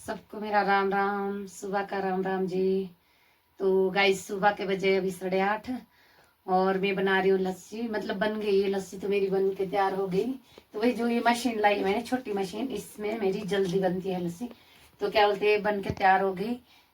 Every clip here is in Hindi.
सबको मेरा राम राम, सुबह का राम राम जी। तो गाइस सुबह के बजे अभी 8:30 और मैं बना रही हूँ लस्सी। मतलब बन गई है लस्सी, तो मेरी बन के तैयार हो गई। तो वही जो ये मशीन लाई मैंने, छोटी मशीन, इसमें मेरी जल्दी बनती है लस्सी। तो क्या बोलते हैं, बन के तैयार हो गई।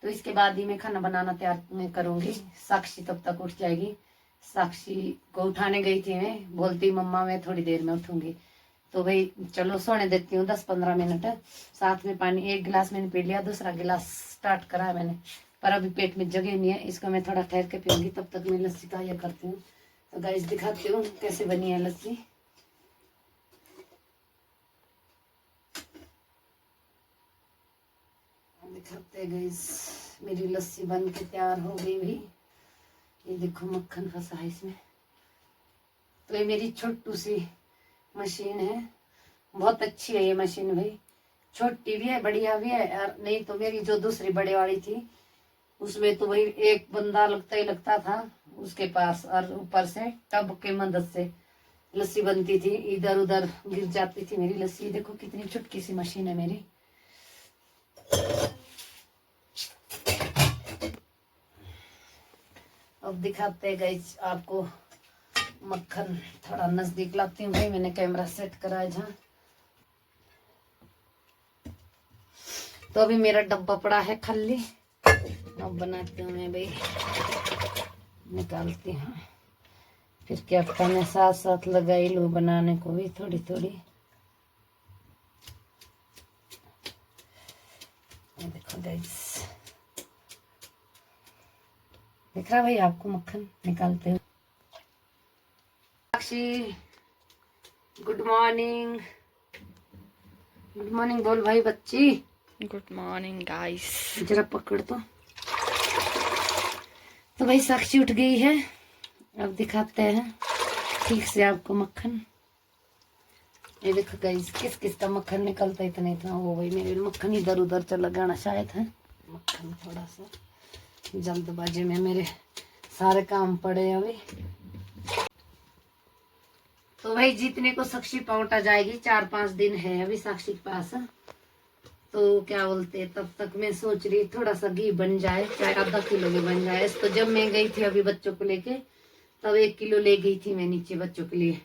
तो इसके बाद ही मैं खाना बनाना तैयार मैं करूंगी। साक्षी तब तक उठ जाएगी। साक्षी को उठाने गई थी मैं, बोलती मम्मा मैं थोड़ी देर में उठूंगी। तो भाई चलो सोने देती हूँ 10-15 मिनट। साथ में पानी 1 गिलास मैंने पी लिया, दूसरा गिलास स्टार्ट करा है मैंने, पर अभी पेट में जगह नहीं है। इसको मैं थोड़ा ठहर के पीऊंगी। तब तक मैं लस्सी का ये करती हूँ। तो गाइस दिखाती हूँ कैसे बनी है लस्सी। दिखाते हैं गाइस, मेरी लस्सी बन के तैयार हो गई भाई। ये देखो मक्खन फंसा है इसमें। तो ये मेरी छोटू सी मशीन है, बहुत अच्छी है ये मशीन भाई। छोटी भी है, बढ़िया भी है यार। नहीं तो मेरी जो दूसरी बड़े वाली थी, उसमें तो भाई एक बंदा लगता ही लगता था उसके पास, और ऊपर से टब के मदद से लस्सी बनती थी, इधर उधर गिर जाती थी मेरी लस्सी। देखो कितनी छुटकी सी मशीन है मेरी। अब दिखाते हैं गाइस आपको मक्खन, थोड़ा नजदीक लाती हूँ भाई। मैंने कैमरा सेट करा है जहाँ। तो अभी मेरा डब्बा पड़ा है खाली। अब बनाती हूँ मैं भाई, निकालती हूँ। फिर क्या पता मैं साथ साथ लगाई लूँ बनाने को भी थोड़ी थोड़ी। देखो गाइस, दिख रहा भाई आपको मक्खन निकालते हुए। साक्षी गुड मॉर्निंग। गुड मॉर्निंग बोल भाई बच्ची। Good morning guys. जरा पकड़ तो भाई साक्षी उठ गई है। अब दिखाते हैं ठीक से आपको मक्खन। ये देखो गाइस, किस किस का मक्खन निकलता है इतना इतना। वो भाई मेरे मक्खन इधर उधर चला गया शायद है। मक्खन थोड़ा सा जल्दबाजी में मेरे सारे काम पड़े अभी। तो भाई जीतने को साक्षी पहुंचा जाएगी, 4-5 दिन है अभी साक्षी के पास। तो क्या बोलते, तब तक मैं सोच रही थोड़ा सा घी बन जाए, चाहे आधा किलो भी बन जाए। तो जब मैं गई थी अभी बच्चों को लेके, तब 1 किलो ले गई थी मैं नीचे बच्चों के लिए।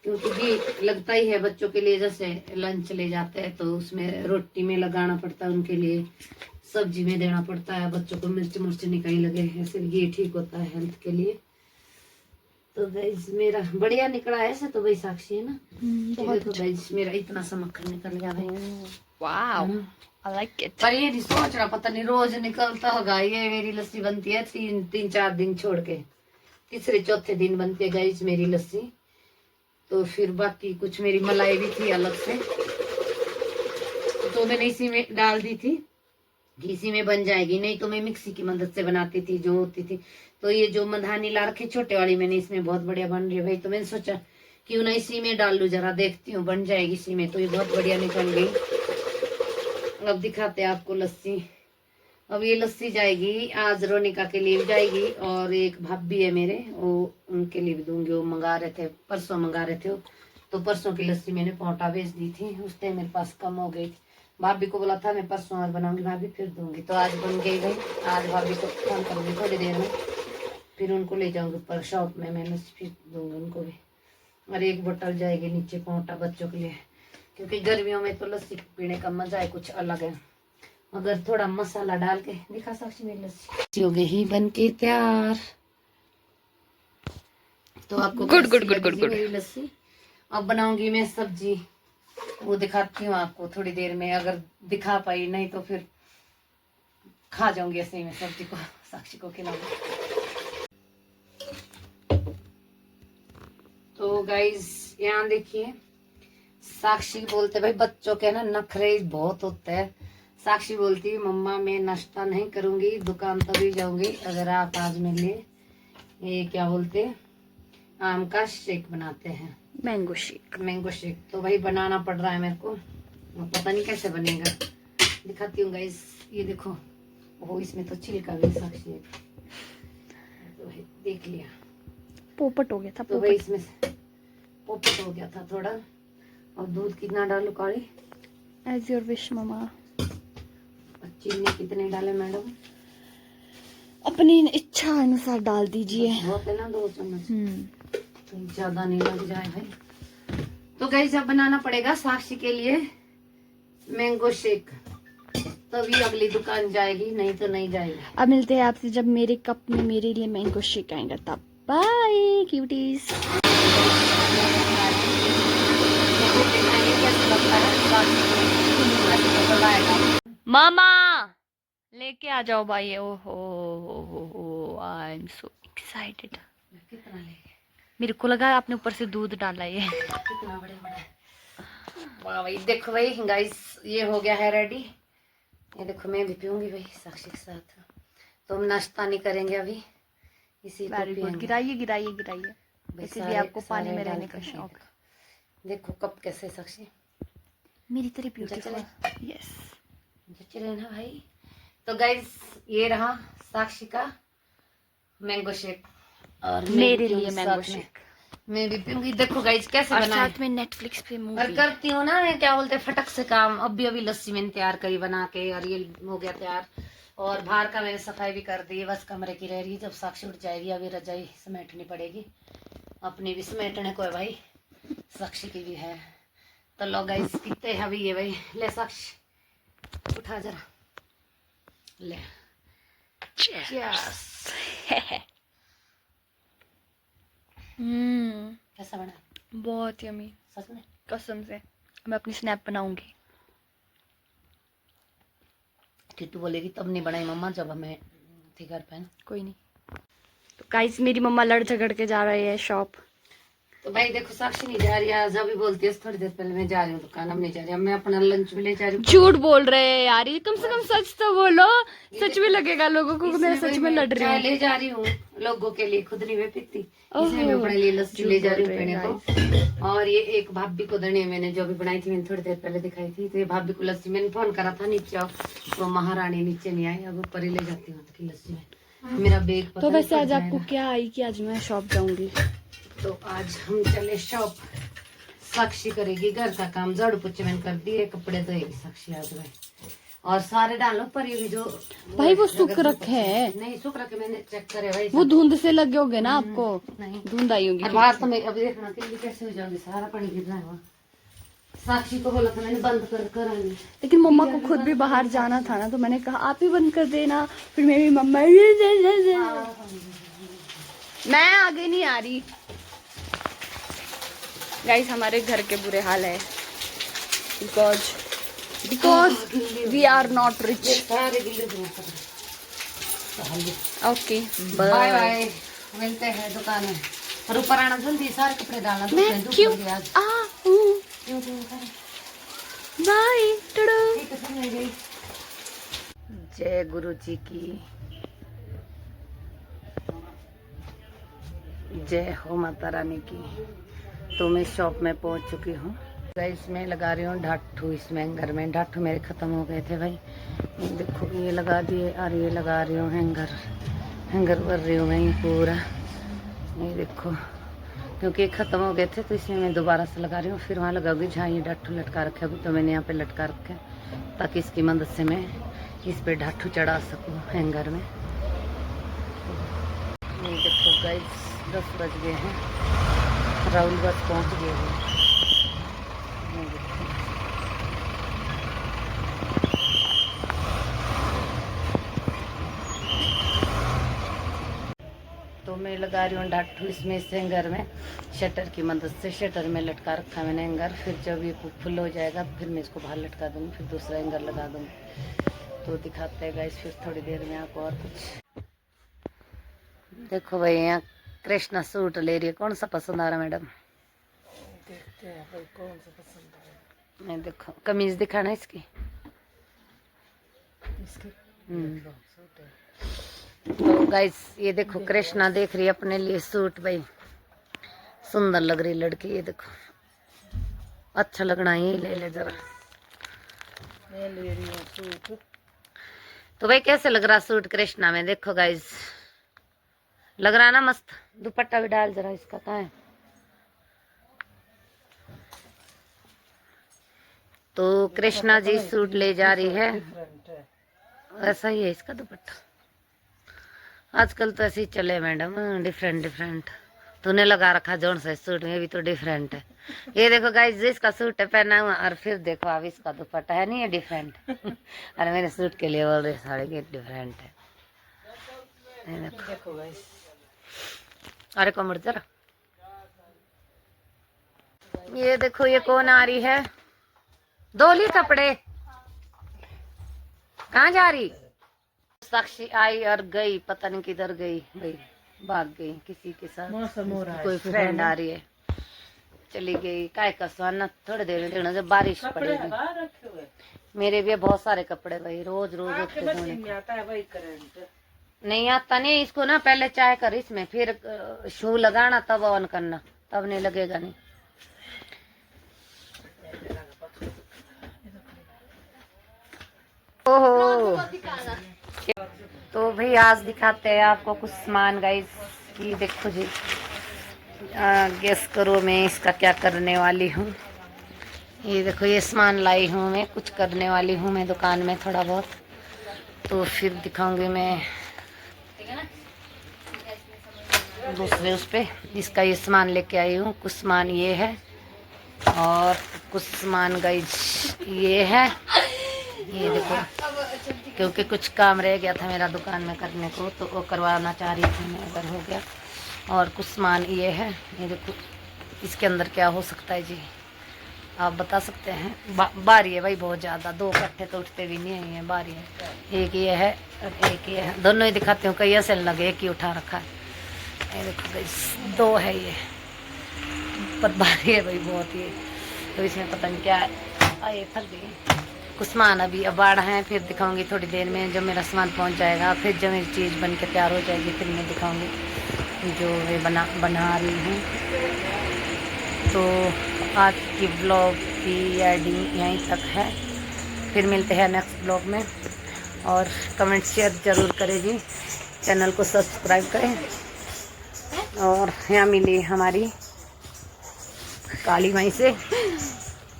क्योंकि घी लगता ही है बच्चों के लिए, जैसे लंच ले जाते हैं तो उसमें रोटी में लगाना पड़ता है उनके लिए, सब्जी में देना पड़ता है बच्चों को, मिर्च मुर्च नहीं कहीं लगे, ऐसे घी ठीक होता है हेल्थ के लिए। तो गाइस मेरा बढ़िया निकला है ऐसे तो भाई साक्षी है ना। तो देखो गाइस मेरा इतना सा मक्खन निकल गया भाई। Wow, I like it. पर ये नहीं सोच रहा, पता नहीं रोज निकलता होगा। ये मेरी लस्सी बनती है 3-4 दिन छोड़ के, तीसरे चौथे दिन बनती है गाइस मेरी लस्सी। तो फिर बाकी कुछ मेरी मलाई भी थी अलग से, तो मैंने इसी में डाल दी थी। इसी में बन जाएगी, नहीं तो मैं मिक्सी की मदद से बनाती थी जो होती थी। तो ये जो मधानी ला रखी छोटे वाली मैंने, इसमें बहुत बढ़िया बन रही है भाई। तो मैंने सोचा क्यों ना इसी में डाल लू, जरा देखती हूँ बन जाएगी इसी में। तो ये बहुत बढ़िया निकल गई। अब दिखाते हैं आपको लस्सी। अब ये लस्सी जाएगी आज रोनिका के लिए भी जाएगी, और एक भाभी है मेरे, वो उनके लिए भी दूंगी। वो मंगा रहे थे, परसों मंगा रहे थे वो। तो परसों की लस्सी मैंने पोटा भेज दी थी, उस टाइम मेरे पास कम हो गई थी। भाभी को बोला था मैं परसों और बनाऊंगी भाभी, फिर दूंगी। तो आज बन गई भाई। आज भाभी को फोन करूंगी थोड़ी देर में, फिर उनको ले जाऊंगी ऊपर शॉप में, मैं लस्सी फिर दूंगी उनको भी। और एक बोतल जाएगी नीचे पोटा बच्चों के लिए, क्योंकि गर्मियों में तो लस्सी पीने का मजा है कुछ अलग है। मगर थोड़ा मसाला डाल के दिखा साक्षी मेरी लस्सी हो गई ही बन के तैयार। तो आपको good good good good good. मेरी लस्सी। अब बनाऊंगी मैं सब्जी, वो दिखाती हूँ आपको थोड़ी देर में, अगर दिखा पाई, नहीं तो फिर खा जाऊंगी ऐसे ही मैं सब्जी को, साक्षी को खिलाऊंगी। तो गाइस यहाँ देखिए, साक्षी बोलते भाई बच्चों के ना नखरे बहुत होते हैं। साक्षी बोलती मम्मा मैं नाश्ता नहीं करूंगी, दुकान तभी जाऊंगी अगर आप आज मेरे लिए ये क्या बोलते आम का शेक बनाते हैं, मैंगो शेक। Mango shake. तो भाई बनाना पड़ रहा है मेरे को, पता नहीं कैसे बनेगा। दिखाती हूँ गाइस, ये देखो, वो इसमें तो छिलका भी साक्षी है। तो भाई देख लिया, पोपट हो गया था। तो भाई इसमें पोपट हो गया था थोड़ा। और दूध कितना डालू Kali? As your wish mama. चीनी कितने डाले मैडम? अपनी इच्छा अनुसार डाल दीजिए। बहुत है ना, 2 चम्मच, हम्म। ज्यादा नहीं लग जाए भाई। तो गाइस अब बनाना पड़ेगा साक्षी के लिए मैंगो शेक, तभी अगली दुकान जाएगी, नहीं तो नहीं जाएगी। अब मिलते हैं आपसे जब मेरे कप में मेरे लिए मैंगो शेक आएगा तब। Bye cuties. मामा लेके आ जाओ भाई। ओहो आई एम सो एक्साइटेड। कितना लेंगे? मेरे को लगा आपने ऊपर से दूध डाला ये। कितना बड़े बड़े। वाह भाई देखो भाई गाइस, ये हो गया है रेडी। ये देखो मैं भी पीऊंगी भाई साक्षी के साथ। तो हम नाश्ता नहीं करेंगे अभी, इसी को वेरी गुड। पिएंगे। गिराइए गिराइए गिराइए, भाई इसीलिए आपको पानी में रहने का शौक। देखो कप कैसे साक्षी, मेरी तरह चले ब्यूटीफुल। यस चले ना भाई। तो गाइस ये रहा साक्षी का मैंगो शेक, और मैं मेरे भी लिए पीऊंगी मैंगो साथ में। शेक। मैं भी पीऊंगी। देखो गाइस कैसे और बनाए, साथ में नेटफ्लिक्स पे और मूवी। करती हूँ ना मैं, क्या बोलते हैं, फटक से काम। अभी लस्सी मैंने तैयार करी बना के, और ये हो गया तैयार। और बाहर का मैंने सफाई भी कर दी, बस कमरे की रह रही है। जब साक्षी उठ जाएगी अभी रजाई समेटनी पड़ेगी, अपनी भी समेटने को है भाई, साक्षी की भी है। तो लो गाइस पीते हैं अभी ये भाई। ले साक्षी उठा जरा, ले। Cheers. कैसा बना? बहुत यमी, सच में? कसम से। मैं अपनी स्नैप बनाऊंगी। किट्टू बोलेगी तब नहीं बनाई मम्मा जब हमें थी घर पे ना। कोई नहीं। तो गाइस मेरी मम्मा लड़ झगड़ के जा रही है शॉप। तो भाई देखो साक्षी नहीं जा रही है, जब भी बोलती है थोड़ी देर पहले मैं जा रही हूँ दुकान, अब नहीं जा रही। अब मैं अपना लंच भी ले जा रही हूँ। झूठ बोल रहे हैं यार, ये कम से कम सच तो बोलो। सच में लगेगा लोगों को कि मैं सच में लड़ रही चाय हूँ। ले जा रही हूँ लोगों के लिए, खुद नहीं मैं पीती, इसलिए मैं अपने लिए लस्सी ले जा रही हूँ पीने को। और ये एक भाभी को देने, मैंने जो भी बनाई थी मैंने थोड़ी देर पहले दिखाई थी, तो ये भाभी को लस्सी मैंने फोन करा था नीचे आओ, वो महारानी नीचे नहीं आई, अब ऊपर ही ले जाती हूँ की लस्सी में। मेरा बैग तो वैसे आज आपको क्या आई कि आज मैं शॉप जाऊंगी? तो आज हम चले शॉप। साक्षी करेगी घर का काम, झाड़ू पोछे मैंने कर दिए, कपड़े धोएगी साक्षी आज भाई। और सारे डालो पर ये भी जो भाई वो सूख रखे हैं। नहीं सूख रखे, मैंने चेक करे भाई। वो धुंध से लगे होंगे ना आपको, नहीं धुंध आई होगी। और बाहर तो मैं अभी देखना कि कैसे हो जाऊंगी, सारा पानी गिर रहा है वहाँ। साक्षी को बोला था मैंने बंद कर आनी। लेकिन मम्मा को खुद भी बाहर जाना था ना, तो मैंने कहा आप ही बंद कर देना। फिर मेरी मम्मा मैं आगे नहीं आ रही। गाइस हमारे घर के बुरे हाल है, because we are not rich. सारे गिल्ले ओके बाय बाय, मिलते हैं दुकान में। और ऊपर आना जल्दी, सारे कपड़े डालना। मैं क्यों बाय। जय गुरु जी की जय हो, माता रानी की। तो मैं शॉप में पहुंच चुकी हूँ। इसमें लगा रही हूँ ढाठू, इसमें हैंगर में ढाठू मेरे खत्म हो गए थे भाई। ये देखो ये लगा दिए, और ये लगा रही हूँ हैंगर कर रही हूँ मैं ये पूरा। ये देखो क्योंकि ये खत्म हो गए थे तो इसमें मैं दोबारा से लगा रही हूँ। फिर वहाँ लगाऊंगी जहाँ ये ढाठू लटका रखे अभी, तो मैंने यहाँ पे लटका रखे ताकि इसकी मदद से मैं इस पे ढाठू चढ़ा सकूँ हैंगर में। ये देखो गाइस 10 बज गए हैं, राहुल बस पहुँच गए हैं। तो मैं लगा रही हूँ ढाठू इसमें इस हैंगर में, शटर की मदद से। शटर में लटका रखा मैंने हैंगर, फिर जब ये फुल हो जाएगा फिर मैं इसको बाहर लटका दूँगी, फिर दूसरा हैंगर लगा दूँगी। तो दिखाते हैं गाइस फिर थोड़ी देर में आपको और कुछ। देखो भाई यहाँ कृष्णा सूट ले रही है, कौन सा पसंद आ रहा मैडम? देखते हैं भाई कौन सा पसंद आ रहा है। मैं देखो कमीज दिखाना इसकी। तो गाइस ये देखो कृष्णा देख रही है अपने लिए सूट भाई, सुंदर लग रही लड़की। ये देखो अच्छा लगना, ये ले ले जरा। मैं ले रही हूँ सूट। तो भाई कैसे लग रहा सूट कृष्णा में? देखो गाइस लग रहा है ना मस्त। दुपट्टा भी डाल जरा इसका, कहाँ है? तो कृष्णा जी सूट ले जा रही है। ऐसा ही है इसका दुपट्टा। आजकल तो ऐसे ही चले मैडम, डिफरेंट डिफरेंट। तूने लगा रखा जोन सा सूट में भी तो डिफरेंट है। ये देखो गाइस, जिसका सूट है पहना हुआ, और फिर देखो अब इसका दुपट्टा है नहीं है डिफरेंट। और मेरे सूट के लिए बोल रहे साड़ी के डिफरेंट है। ये देखो गाइस, अरे कमर जरा। ये देखो ये कौन आ रही है, धोली कपड़े, कहाँ जा रही? साक्षी आई और गई, पता नहीं किधर गई भाई, भाग गई किसी के साथ। मौसम हो रहा है, कोई फ्रेंड आ रही है, चली गई। काय का सुहाना, थोड़ी देर में देखना जब बारिश पड़ेगी। मेरे भी बहुत सारे कपड़े भाई, रोज रोज नहीं आता नहीं इसको ना। पहले चाय कर इसमें, फिर शू लगाना, तब ऑन करना, तब नहीं लगेगा नहीं। ओहो, तो भाई आज दिखाते हैं आपको कुछ सामान गाइस। ये देखो जी, गेस करो मैं इसका क्या करने वाली हूँ। ये देखो ये सामान लाई हूँ मैं, कुछ करने वाली हूँ मैं दुकान में थोड़ा बहुत, तो फिर दिखाऊंगी मैं दूसरे उस पे। इसका ये सामान लेके आई हूँ, कुछ सामान ये है और कुछ सामान गाइस ये है। ये देखो, क्योंकि कुछ काम रह गया था मेरा दुकान में करने को, तो वो करवाना चाह रही थी मैं, अगर हो गया। और कुछ सामान ये है, ये देखो इसके अंदर क्या हो सकता है जी, आप बता सकते हैं। बारी है भाई बहुत ज़्यादा, दो कट्ठे तो उठते भी नहीं है, बारी है। एक ये है और एक ये है, दोनों ही दिखाती हूँ, कई ऐसे लगे एक ही उठा रखा है। ये देखो भाई दो है ये, पर बारी है भाई बहुत ही, तो इसमें पता नहीं क्या है। ये थक गई। कुछ सामान अभी अबाड़ है, फिर दिखाऊंगी थोड़ी देर में, जब मेरा सामान पहुंच जाएगा, फिर जब मेरी चीज़ बन के तैयार हो जाएगी, फिर मैं दिखाऊंगी जो मैं बना रही हूँ। तो आज की ब्लॉग की एडिंग यहीं तक है, फिर मिलते हैं नेक्स्ट ब्लॉग में। और कमेंट शेयर ज़रूर करें जी, चैनल को सब्सक्राइब करें। और यहाँ मिली हमारी काली माई से,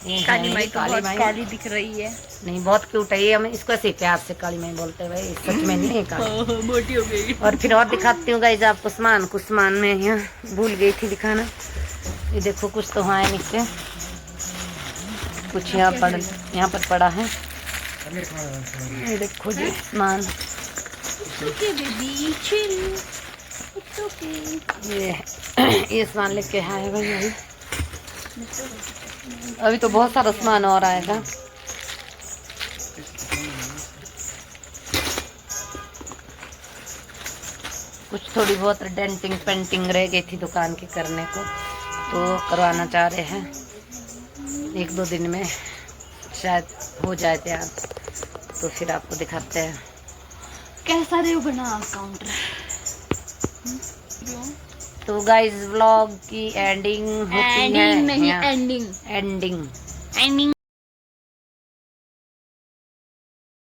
काली माई तो बहुत काली दिख रही है। नहीं बहुत क्यूट है ये, हम इसको ऐसे प्यार से काली माई बोलते हैं भाई, सच में नहीं है काली। मोटी हो गई। और फिर और दिखाती हूँ गाइस आपको सामान, कुछ सामान में यहाँ भूल गई थी दिखाना। ये देखो कुछ तो हाँ है नीचे, कुछ यहाँ पर पड़ा है। ये देखो जी सामान, ये सामान लेके आए भाई। अभी तो बहुत सारा सामान और आएगा। कुछ थोड़ी बहुत डेंटिंग पेंटिंग रह गई थी दुकान की करने को, तो करवाना चाह रहे हैं, एक दो दिन में शायद हो जाए तैयार, तो फिर आपको दिखाते हैं कैसा रे बना काउंटर। तो गाइस व्लॉग की एंडिंग होती है, एंडिंग नहीं, यहाँ एंडिंग एंडिंग एंडिंग